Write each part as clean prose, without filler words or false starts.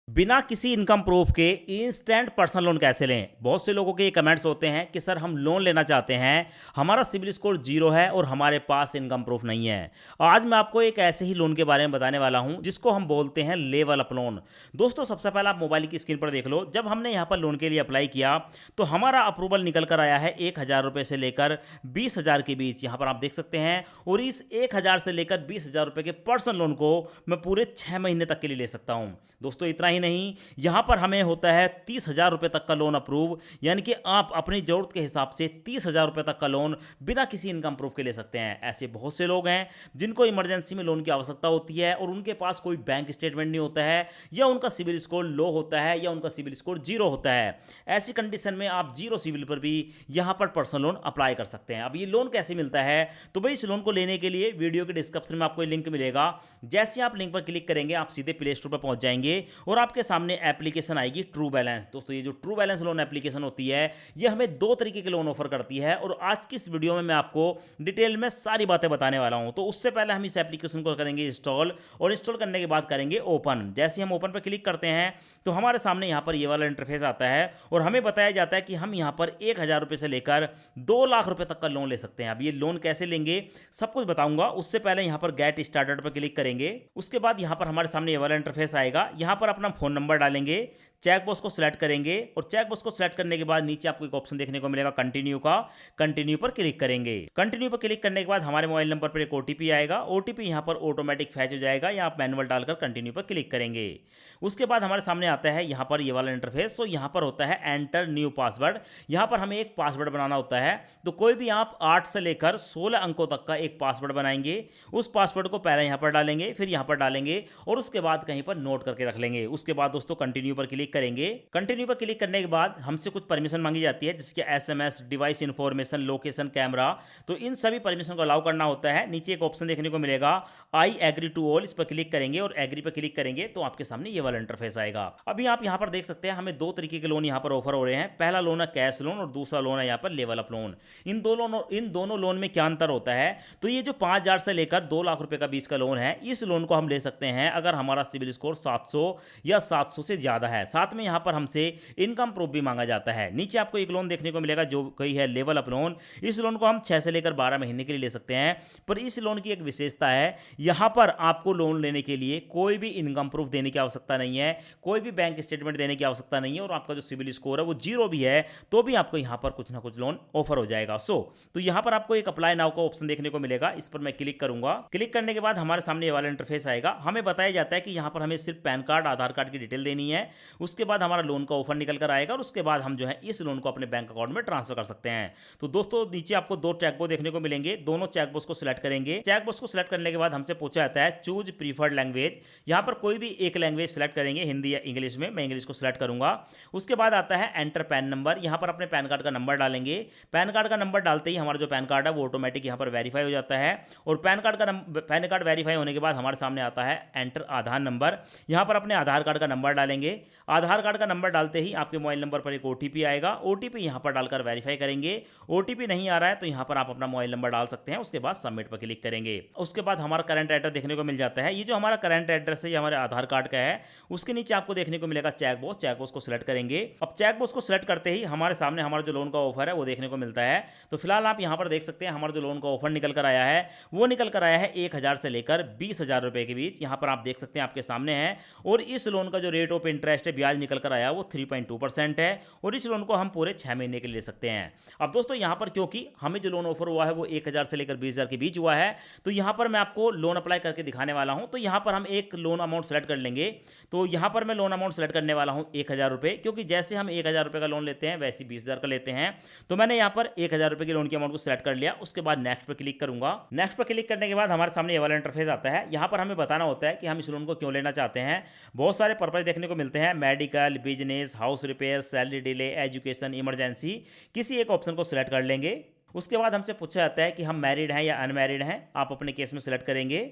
बिना किसी income proof के इंस्टेंट पर्सनल लोन कैसे लें? बहुत से लोगों के ये कमेंट्स होते हैं कि सर हम लोन लेना चाहते हैं, हमारा सिबिल स्कोर जीरो है और हमारे पास इनकम प्रूफ नहीं है। आज मैं आपको एक ऐसे ही लोन के बारे में बताने वाला हूं जिसको हम बोलते हैं लेवल अप लोन। दोस्तों, सबसे पहले आप मोबाइल की स्क्रीन पर देख लो, जब हमने यहाँ पर लोन के लिए अप्लाई किया तो हमारा अप्रूवल निकल कर आया है 1,000 रुपये से लेकर 20,000 के बीच। यहाँ पर आप देख सकते हैं, और इस 1,000 से लेकर 20,000 रुपये के पर्सनल लोन को मैं पूरे 6 महीने तक के लिए ले सकता हूँ। दोस्तों, इतना ही नहीं, यहां पर हमें होता है 30,000 रुपए तक का लोन अप्रूव, यानी कि आप अपनी जरूरत के हिसाब से 30,000 रुपए तक का लोन बिना किसी इनकम प्रूफ के ले सकते हैं। ऐसे बहुत से लोग हैं जिनको इमरजेंसी में लोन की आवश्यकता होती है और उनके पास कोई बैंक स्टेटमेंट नहीं होता है, या उनका सिबिल स्कोर लो होता है, या उनका सिबिल स्कोर जीरो होता है। ऐसी कंडीशन में आप जीरो सिबिल पर भी यहां पर पर्सनल लोन अप्लाई कर सकते हैं। अब ये लोन कैसे मिलता है? तो भाई, इस लोन को लेने के लिए वीडियो के डिस्क्रिप्शन में आपको लिंक मिलेगा। जैसे आप लिंक पर क्लिक करेंगे, आप सीधे प्ले स्टोर पर पहुंच जाएंगे और आपके सामने एप्लीकेशन आएगी ट्रू बैलेंस। दोस्तों, ये जो ट्रू बैलेंस लोन एप्लीकेशन होती है, ये हमें दो तरीके के लोन ऑफर करती है, और आज की इस वीडियो में मैं आपको डिटेल में सारी बातें बताने वाला हूं। तो उससे पहले हम इस एप्लीकेशन को करेंगे इंस्टॉल, और इंस्टॉल करने के बाद करेंगे ओपन। जैसे हम ओपन पर क्लिक करते हैं तो हमारे सामने यहां पर ये वाला इंटरफेस आता है, और हमें बताया जाता है कि हम यहां पर 1,000 रुपये से लेकर 2 लाख रुपए तक का लोन ले सकते हैं। अब ये लोन कैसे लेंगे सब कुछ बताऊंगा। उससे पहले यहां पर गेट स्टार्टेड पर क्लिक करेंगे। उसके बाद यहां पर हमारे सामने ये वाला इंटरफेस आएगा। यहां पर अपना फोन नंबर डालेंगे, चेकबॉक्स को सिलेक्ट करेंगे, और चेकबॉक्स को सिलेक्ट करने के बाद नीचे आपको एक ऑप्शन देखने को मिलेगा कंटिन्यू का। कंटिन्यू पर क्लिक करेंगे। कंटिन्यू पर क्लिक करने के बाद हमारे मोबाइल नंबर पर एक ओटीपी आएगा। ओटीपी यहां पर ऑटोमेटिक फैच हो जाएगा, या आप मैनुअल डालकर कंटिन्यू पर क्लिक करेंगे। उसके बाद हमारे सामने आता है यहां पर ये वाला इंटरफेस। तो यहां पर होता है एंटर न्यू पासवर्ड। यहां पर हमें एक पासवर्ड बनाना होता है। तो कोई भी आप 8 से लेकर 16 अंकों तक का एक पासवर्ड बनाएंगे। उस पासवर्ड को पहले यहां पर डालेंगे, फिर यहां पर डालेंगे, और उसके बाद कहीं पर नोट करके रख लेंगे। उसके बाद दोस्तों कंटिन्यू पर क्लिक करेंगे। कंटिन्यू पर क्लिक करने के बाद हमसे कुछ परमिशन मांगी जाती है, जिसके SMS, device information, location, camera. तो इन सभी परमिशन को अलाउ करना होता है। नीचे एक ऑप्शन देखने को मिलेगा आई एग्री टू ऑल। इस पर क्लिक करेंगे और एग्री पर क्लिक करेंगे तो आपके सामने ये वाला इंटरफेस आएगा। अभी आप यहां पर देख सकते हैं, हमें दो तरीके के लोन यहां पर ऑफर हो रहे हैं। पहला लोन है कैश लोन, और दूसरा लोन है यहां पर लेवल अप लोन। इन दोनों लोन में क्या अंतर होता है? तो ये जो 5,000 से लेकर 2 लाख रुपए का बीच का लोन है, इस लोन को हम ले सकते हैं अगर हमारा सिविल स्कोर 700 या 700 से ज्यादा है। साथ में यहां पर हमसे इनकम प्रूफ भी मांगा जाता है। नीचे आपको एक लोन देखने को मिलेगा जो कही है लेवल अप लोन। इस लोन को हम 6 से लेकर 12 महीने के लिए ले सकते हैं। पर इस लोन की एक विशेषता है, यहां पर आपको लोन लेने के लिए कोई भी इनकम प्रूफ देने की आवश्यकता नहीं है, कोई भी बैंक स्टेटमेंट देने की आवश्यकता नहीं है, और आपका जो सिविल स्कोर है वो जीरो भी है तो भी आपको यहां पर कुछ ना कुछ लोन ऑफर हो जाएगा। तो यहां पर आपको एक अप्लाई नाउ का ऑप्शन देखने को मिलेगा। इस पर मैं क्लिक करूंगा। क्लिक करने के बाद हमारे सामने ये वाला इंटरफेस आएगा। हमें बताया जाता है कि यहां पर हमें सिर्फ पैन कार्ड, आधार कार्ड की डिटेल देनी है। उसके बाद हमारा लोन का ऑफर निकल कर आएगा, और उसके बाद हम जो है इस लोन को अपने बैंक अकाउंट में ट्रांसफर कर सकते हैं। तो दोस्तों, नीचे आपको दो चेकबॉक्स देखने को मिलेंगे। दोनों चेकबॉक्स को सिलेक्ट करेंगे। चेकबॉक्स को सिलेक्ट करने के बाद हमसे पूछा जाता है चूज प्रीफर्ड लैंग्वेज। यहां पर कोई भी एक लैंग्वेज सिलेक्ट करेंगे, हिंदी या इंग्लिश में। मैं इंग्लिश को सिलेक्ट करूंगा। उसके बाद आता है एंटर पैन नंबर। यहां पर अपने पैन कार्ड का नंबर डालेंगे। पैन कार्ड का नंबर डालते ही हमारा जो पैन कार्ड है वो ऑटोमेटिक यहां पर वेरीफाई हो जाता है, और पैन कार्ड वेरीफाई होने के बाद हमारे सामने आता है एंटर आधार नंबर। यहां पर अपने आधार कार्ड का नंबर डालेंगे। आधार कार्ड का नंबर डालते ही आपके मोबाइल नंबर पर एक ओटीपी आएगा। ओटीपी यहां पर डालकर वेरीफाई करेंगे। ओटीपी नहीं आ रहा है तो यहां पर आप अपना मोबाइल नंबर डाल सकते हैं। उसके बाद सबमिट पर क्लिक करेंगे। उसके बाद हमारा करंट एड्रेस देखने को मिल जाता है। ये जो हमारा करंट एड्रेस है ये हमारे आधार कार्ड का है। उसके नीचे आपको देखने को मिलेगा चेकबॉक्स। चेकबॉक्स को सिलेक्ट करेंगे। अब चेकबॉक्स को सिलेक्ट करते ही हमारे सामने हमारा जो लोन का ऑफर है वो देखने को मिलता है। तो फिलहाल आप यहां पर देख सकते हैं, हमारा जो लोन का ऑफर निकल कर आया है वो निकल कर आया है 1,000 से लेकर 20,000 रुपए के बीच। यहां पर आप देख सकते हैं, आपके सामने है। और इस लोन का जो रेट ऑफ इंटरेस्ट है, ब्याज निकल कर आया वो 3.2% है, और इस लोन को हम पूरे 6 महीने के लिए ले सकते हैं। अब दोस्तों, यहां पर क्योंकि हमें जो लोन ऑफर हुआ है वो 1,000 से लेकर 20,000 के बीच हुआ है, तो यहां पर मैं आपको लोन अप्लाई करके दिखाने वाला हूं। तो यहां पर हम एक लोन अमाउंट सेलेक्ट कर लेंगे। तो यहां पर मैं लोन अमाउंट सेलेक्ट करने वाला हूं 1,000 रुपए, क्योंकि जैसे हम 1,000 रुपए का लोन लेते हैं वैसे 20,000 का लेते हैं। तो मैंने यहां पर 1,000 रुपए की लोन की अमाउंट को सिलेक्ट कर लिया। उसके बाद नेक्स्ट पर क्लिक करूंगा। नेक्स्ट पर क्लिक करने के बाद हमारे सामने ये वाला इंटरफेस आता है। यहां पर हमें बताना होता है कि हम इस लोन को क्यों लेना चाहते हैं। बहुत सारे पर्पज देखने को मिलते हैं, medical, business, house repair, salary delay, education, emergency. किसी एक ऑप्शन को सिलेक्ट कर लेंगे। उसके बाद हमसे पूछा जाता है कि हम मैरिड हैं या अनमैरिड हैं। आप अपने केस में सिलेक्ट करेंगे।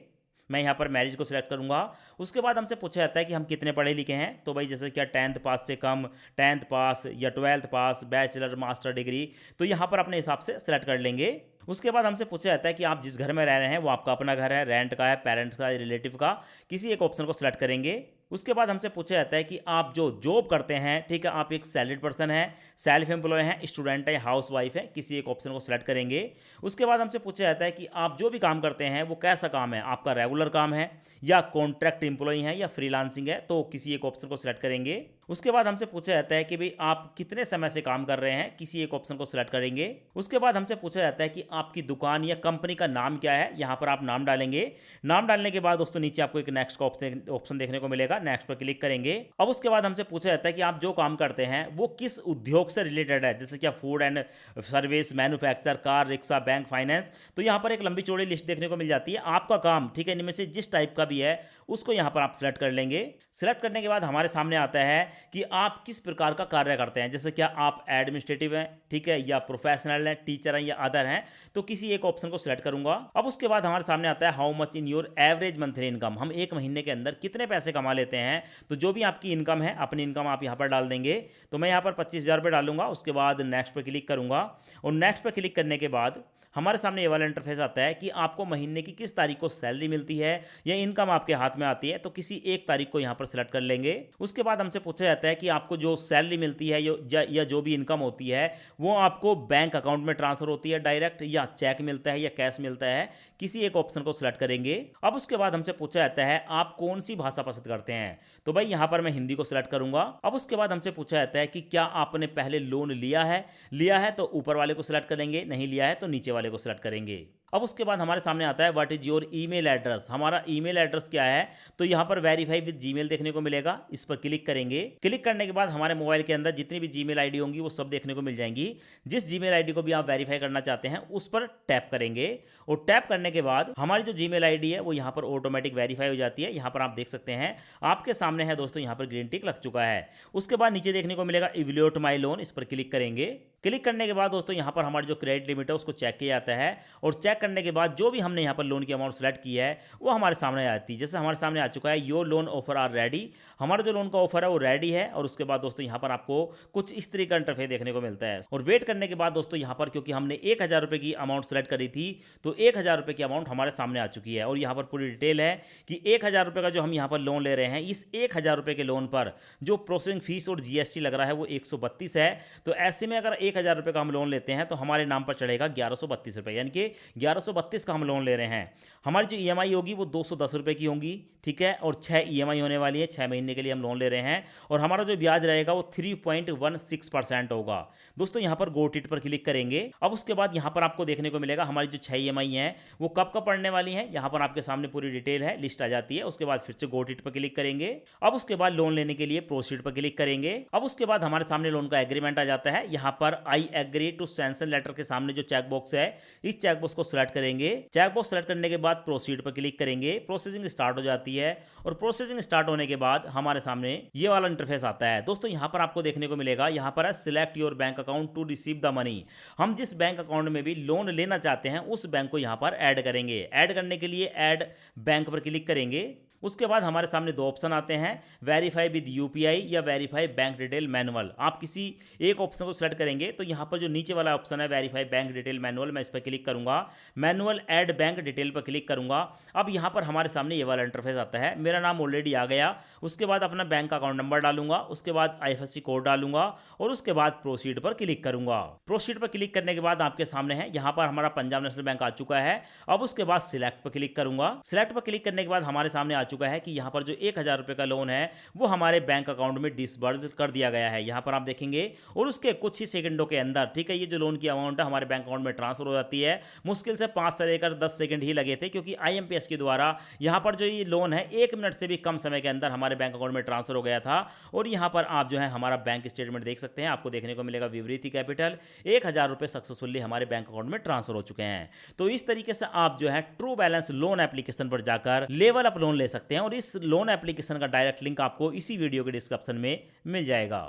मैं यहाँ पर मैरिज को सिलेक्ट करूँगा। उसके बाद हमसे पूछा जाता है कि हम कितने पढ़े लिखे हैं। तो भाई, जैसे क्या 10th पास से कम, 10th पास या 12th पास, बैचलर, मास्टर डिग्री। तो यहाँ पर अपने हिसाब से सिलेक्ट कर लेंगे। उसके बाद हमसे पूछा जाता है कि आप जिस घर में रह रहे हैं वो आपका अपना घर है, रेंट का है, पेरेंट्स का, रिलेटिव का। किसी एक ऑप्शन को सिलेक्ट करेंगे। उसके बाद हमसे पूछा जाता है कि आप जो जॉब करते हैं, ठीक है, आप एक सैलरीड पर्सन है, सेल्फ एम्प्लॉय हैं, स्टूडेंट है, हाउस वाइफ है, किसी एक ऑप्शन को सिलेक्ट करेंगे। उसके बाद हमसे पूछा जाता है कि आप जो भी काम करते हैं वो कैसा काम है, आपका रेगुलर काम है या कॉन्ट्रैक्ट एम्प्लॉय है या फ्रीलांसिंग है, तो किसी एक ऑप्शन को सिलेक्ट करेंगे। उसके बाद हमसे पूछा जाता है कि भाई आप कितने समय से काम कर रहे हैं, किसी एक ऑप्शन को सिलेक्ट करेंगे। उसके बाद हमसे पूछा जाता है कि आपकी दुकान या कंपनी का नाम क्या है, यहाँ पर आप नाम डालेंगे। नाम डालने के बाद दोस्तों नीचे आपको एक नेक्स्ट का ऑप्शन देखने को मिलेगा, नेक्स्ट पर क्लिक करेंगे। अब उसके बाद हमसे पूछा जाता है कि आप जो काम करते हैं वो किस उद्योग से रिलेटेड है, जैसे क्या food and service, manufacture, car, rickshaw, bank, finance. तो यहाँ पर एक लंबी चौड़ी लिस्ट देखने को मिल जाती है। आपका काम, ठीक है, इनमें से जिस टाइप का भी है उसको यहाँ पर आप सिलेक्ट कर लेंगे। सिलेक्ट करने के बाद हमारे सामने आता है कि आप किस प्रकार का कार्य करते हैं, जैसे क्या आप एडमिनिस्ट्रेटिव हैं, ठीक है, या प्रोफेशनल हैं, टीचर हैं या अदर हैं, तो किसी एक ऑप्शन को सिलेक्ट करूंगा। अब उसके बाद हमारे सामने आता है how much in your average monthly income, हम एक महीने के अंदर कितने पैसे कमा लेते हैं। तो जो भी आपकी इनकम है, अपनी इनकम आप यहाँ पर डाल देंगे। तो मैं यहाँ पर 25,000 रुपये डालूंगा। उसके बाद नेक्स्ट पर क्लिक करूंगा और नेक्स्ट पर क्लिक करने के बाद हमारे सामने ये वाला इंटरफेस आता है कि आपको महीने की किस तारीख को सैलरी मिलती है या इनकम आपके हाथ में आती है, तो किसी एक तारीख को यहाँ पर सिलेक्ट कर लेंगे। उसके बाद हमसे पूछा जाता है कि आपको जो सैलरी मिलती है या जो भी इनकम होती है वो आपको बैंक अकाउंट में ट्रांसफर होती है डायरेक्ट, या चेक मिलता है या कैश मिलता है, किसी एक ऑप्शन को सिलेक्ट करेंगे। अब उसके बाद हमसे पूछा जाता है आप कौन सी भाषा पसंद करते हैं, तो भाई यहाँ पर मैं हिंदी को सिलेक्ट करूंगा। अब उसके बाद हमसे पूछा जाता है कि क्या आपने पहले लोन लिया है तो ऊपर वाले को सिलेक्ट करेंगे, नहीं लिया है तो नीचे वाले को सिलेक्ट करेंगे। अब उसके बाद हमारे सामने आता है what is your email address, हमारा ईमेल एड्रेस क्या है, तो यहाँ पर वेरीफाई विद जीमेल देखने को मिलेगा, इस पर क्लिक करेंगे। क्लिक करने के बाद हमारे मोबाइल के अंदर जितनी भी जीमेल आईडी होंगी वो सब देखने को मिल जाएंगी। जिस जीमेल आईडी को भी आप वेरीफाई करना चाहते हैं उस पर टैप करेंगे और टैप करने के बाद हमारी जो जीमेल आईडी है वो यहाँ पर ऑटोमेटिक वेरीफाई हो जाती है। यहाँ पर आप देख सकते हैं आपके सामने है दोस्तों, यहाँ पर ग्रीन टिक लग चुका है। उसके बाद नीचे देखने को मिलेगा इवैल्यूएट माय लोन, इस पर क्लिक करेंगे। क्लिक करने के बाद दोस्तों यहाँ पर हमारी जो क्रेडिट लिमिट है उसको चेक किया जाता है और चेक करने के बाद जो भी हमने यहाँ पर लोन की अमाउंट सेलेक्ट की है वो हमारे सामने आती है। जैसे हमारे सामने आ चुका है your loan offer are ready, हमारा जो लोन का ऑफर है वो रेडी है। और उसके बाद दोस्तों यहाँ पर आपको कुछ इस तरीके का इंटरफेस देखने को मिलता है। और वेट करने के बाद दोस्तों यहाँ पर क्योंकि हमने 1,000 रुपये की अमाउंट सेलेक्ट करी थी तो 1,000 रुपये की अमाउंट हमारे सामने आ चुकी है। और यहाँ पर पूरी डिटेल है कि 1,000 रुपये का जो हम यहाँ पर लोन ले रहे हैं, इस 1,000 रुपये के लोन पर जो प्रोसेसिंग फीस और जीएसटी लग रहा है वो 132 है। तो ऐसे में अगर 1,000 रुपये का हम लोन लेते हैं तो हमारे नाम पर चढ़ेगा 1132 रुपये, यानी कि 1132 का हम लोन ले रहे हैं। हमारी जो ईएमआई होगी वो 210 रुपये की होंगी, ठीक है, और 6 ईएमआई होने वाली है, 6 महीने के लिए हम लोन ले रहे हैं। और हमारा जो ब्याज रहेगा वो 3.16% होगा। दोस्तों यहाँ पर गो टिट पर क्लिक करेंगे। अब उसके बाद यहाँ पर आपको देखने को मिलेगा हमारी जो 6 ईएमआई हैं वो कब कब पड़ने वाली हैं, यहाँ पर आपके सामने पूरी डिटेल है, लिस्ट आ जाती है। उसके बाद फिर से गो टिट पर क्लिक करेंगे। अब उसके बाद लोन लेने के लिए प्रोसीड पर क्लिक करेंगे। अब उसके बाद हमारे सामने लोन का एग्रीमेंट आ जाता है। यहाँ पर I agree to sanction letter के सामने जो चेक बॉक्स है, इस चेक बॉक्स को सिलेक्ट करेंगे। चेक बॉक्स सिलेक्ट करने के बाद प्रोसीड पर क्लिक करेंगे। प्रोसेसिंग स्टार्ट हो जाती है और प्रोसेसिंग स्टार्ट होने के बाद हमारे सामने ये वाला इंटरफेस आता है। दोस्तों यहाँ पर आपको देखने को मिलेगा, यहाँ पर है select your bank account to receive the money, हम जिस बैंक अकाउंट में भी लोन लेना चाहते हैं उस बैंक को यहाँ पर ऐड करेंगे। ऐड करने के लिए ऐड बैंक पर क्लिक करेंगे। उसके बाद हमारे सामने दो ऑप्शन आते हैं, वेरीफाई विद यूपीआई या वेरीफाई बैंक डिटेल मैनुअल। आप किसी एक ऑप्शन को सिलेक्ट करेंगे तो यहाँ पर जो नीचे वाला ऑप्शन है वेरीफाई बैंक डिटेल मैनुअल, मैं इस पर क्लिक करूंगा। मैनुअल ऐड बैंक डिटेल पर क्लिक करूंगा। अब यहाँ पर हमारे सामने ये वाला इंटरफेस आता है। मेरा नाम ऑलरेडी आ गया। उसके बाद अपना बैंक अकाउंट नंबर डालूंगा, उसके बाद आईएफएससी कोड डालूंगा और उसके बाद प्रोसीड पर क्लिक करूंगा। प्रोसीड पर क्लिक करने के बाद आपके सामने है यहाँ पर हमारा पंजाब नेशनल बैंक आ चुका है। अब उसके बाद सिलेक्ट पर क्लिक करूंगा। सिलेक्ट पर क्लिक करने के बाद हमारे सामने आ चुका है कि यहाँ पर जो 1,000 रुपये का लोन है वो हमारे बैंक अकाउंट में डिसबर्स कर दिया गया है। यहाँ पर आप देखेंगे और उसके कुछ ही सेकंडों के अंदर, ठीक है, ये जो लोन की अमाउंट है हमारे बैंक अकाउंट में ट्रांसफर हो जाती है। मुश्किल से 5 से लेकर 10 सेकंड ही लगे थे, क्योंकि आईएमपीएस के द्वारा यहाँ पर जो ये लोन है 1 मिनट से भी कम समय के अंदर हमारे बैंक अकाउंट में ट्रांसफर हो गया था। और यहाँ पर आप जो है हमारा बैंक स्टेटमेंट देख सकते हैं, आपको देखने को मिलेगा विवृति कैपिटल 1,000 रुपये सक्सेसफुली हमारे बैंक अकाउंट में ट्रांसफर हो चुके हैं। तो इस तरीके से आप जो है ट्रू बैलेंस लोन एप्लीकेशन पर जाकर लेवल अप लोन ले सकते हैं। और इस लोन एप्लीकेशन का डायरेक्ट लिंक आपको इसी वीडियो के डिस्क्रिप्शन में मिल जाएगा।